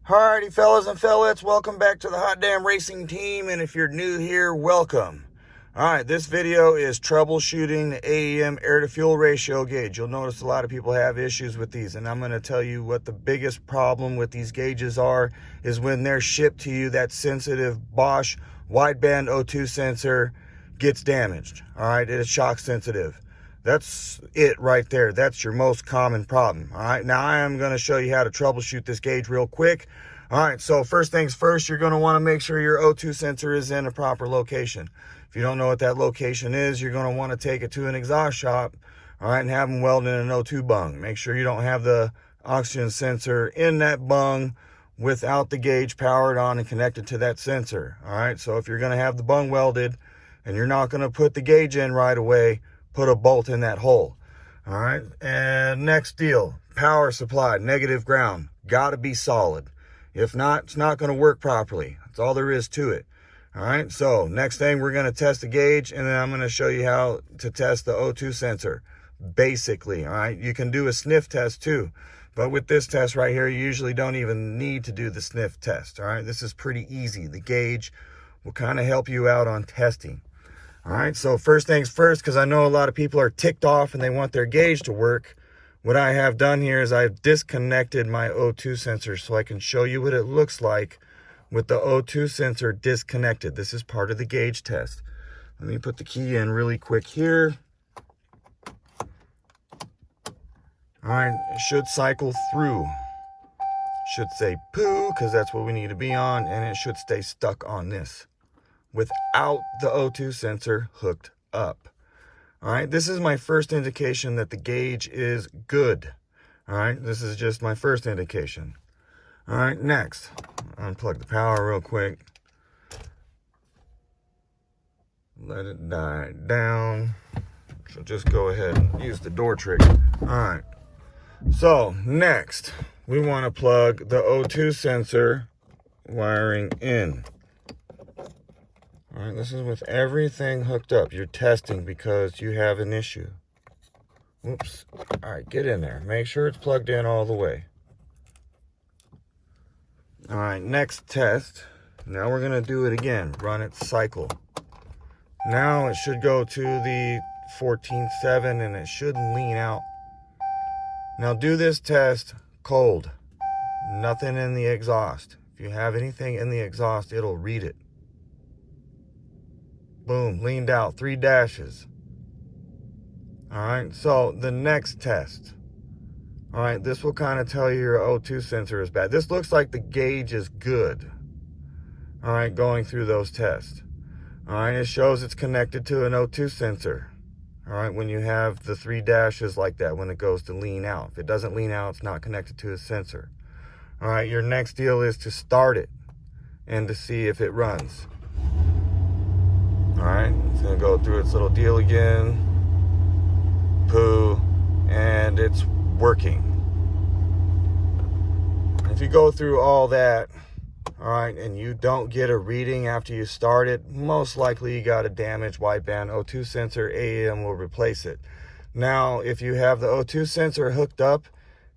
Alrighty, fellas and fellettes, welcome back to the Hot Damn Racing Team, and if you're new here, welcome. Alright, this video is troubleshooting the AEM air-to-fuel ratio gauge. You'll notice a lot of people have issues with these, and I'm going to tell you what the biggest problem with these gauges are, is when they're shipped to you, that sensitive Bosch wideband O2 sensor gets damaged. Alright, it is shock sensitive. That's it right there. That's your most common problem. All right, now I am going to show you how to troubleshoot this gauge real quick. All right, so first things first, you're going to want to make sure your O2 sensor is in a proper location. If you don't know what that location is, you're going to want to take it to an exhaust shop, all right, and have them weld in an O2 bung. Make sure you don't have the oxygen sensor in that bung without the gauge powered on and connected to that sensor. All right, so if you're going to have the bung welded and you're not going to put the gauge in right away, put a bolt in that hole. All right, and next deal, power supply, negative ground, got to be solid. If not, it's not going to work properly. That's all there is to it. All right, so next thing, we're going to test the gauge, and then I'm going to show you how to test the O2 sensor, basically. All right, you can do a sniff test too, but with this test right here, you usually don't even need to do the sniff test. All right, this is pretty easy. The gauge will kind of help you out on testing. All right, so first things first, because I know a lot of people are ticked off and they want their gauge to work. What I have done here is I've disconnected my O2 sensor so I can show you what it looks like with the O2 sensor disconnected. This is part of the gauge test. Let me put the key in really quick here. All right, it should cycle through. Should say poo, because that's what we need to be on, and it should stay stuck on this without the O2 sensor hooked up. All right, this is my first indication that the gauge is good. All right, this is just my first indication. All right, next, unplug the power real quick. Let it die down. So just go ahead and use the door trick. All right, so next, we want to plug the O2 sensor wiring in. All right, this is with everything hooked up. You're testing because you have an issue. Whoops. All right, get in there. Make sure it's plugged in all the way. All right, next test. Now we're going to do it again. Run it cycle. Now it should go to the 14.7 and it shouldn't lean out. Now do this test cold. Nothing in the exhaust. If you have anything in the exhaust, it'll read it. Boom, leaned out, 3 dashes. All right, so the next test. All right, this will kind of tell you your O2 sensor is bad. This looks like the gauge is good. All right, going through those tests. All right, it shows it's connected to an O2 sensor. All right, when you have the 3 dashes like that, when it goes to lean out. If it doesn't lean out, it's not connected to a sensor. All right, your next deal is to start it and to see if it runs. All right, it's gonna go through its little deal again. Poo, and it's working. If you go through all that, all right, and you don't get a reading after you start it, most likely you got a damaged wideband O2 sensor. AEM will replace it. Now, if you have the O2 sensor hooked up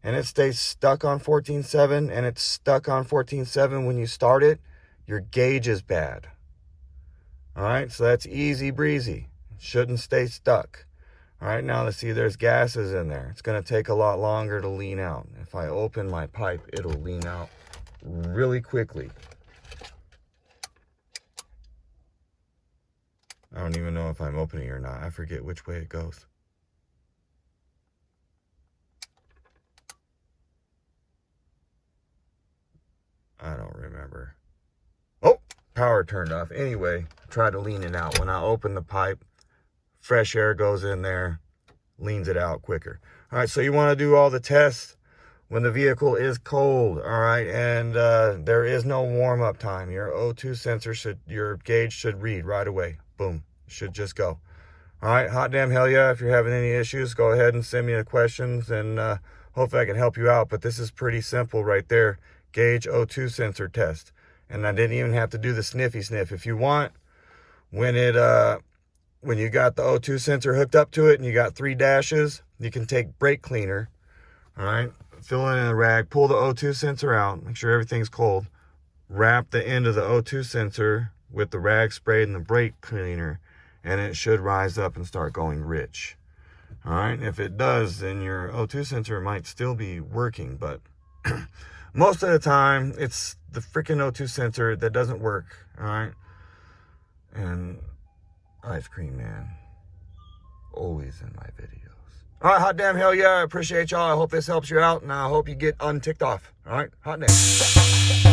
and it stays stuck on 14.7 and it's stuck on 14.7 when you start it, your gauge is bad. All right, so that's easy breezy. Shouldn't stay stuck. All right, now let's see, there's gases in there. It's going to take a lot longer to lean out. If I open my pipe, it'll lean out really quickly. I don't even know if I'm opening or not. I forget which way it goes. I don't remember. Oh, power turned off. Anyway, try to lean it out. When I open the pipe, fresh air goes in there, leans it out quicker. All right, so you want to do all the tests when the vehicle is cold, all right, and there is no warm-up time. Your O2 sensor your gauge should read right away. Boom, should just go. All right, hot damn hell yeah. If you're having any issues, go ahead and send me the questions, and hopefully I can help you out. But this is pretty simple right there. Gauge O2 sensor test. And I didn't even have to do the sniffy sniff. If you want, when you got the O2 sensor hooked up to it and you got 3 dashes, you can take brake cleaner, all right, fill it in a rag, pull the O2 sensor out, make sure everything's cold, wrap the end of the O2 sensor with the rag sprayed and the brake cleaner, and it should rise up and start going rich. All right, if it does, then your O2 sensor might still be working, but most of the time it's the freaking O2 sensor that doesn't work. All right, and ice cream man, always in my videos. All right, hot damn, hell yeah, I appreciate y'all. I hope this helps you out, and I hope you get unticked off. All right, hot damn.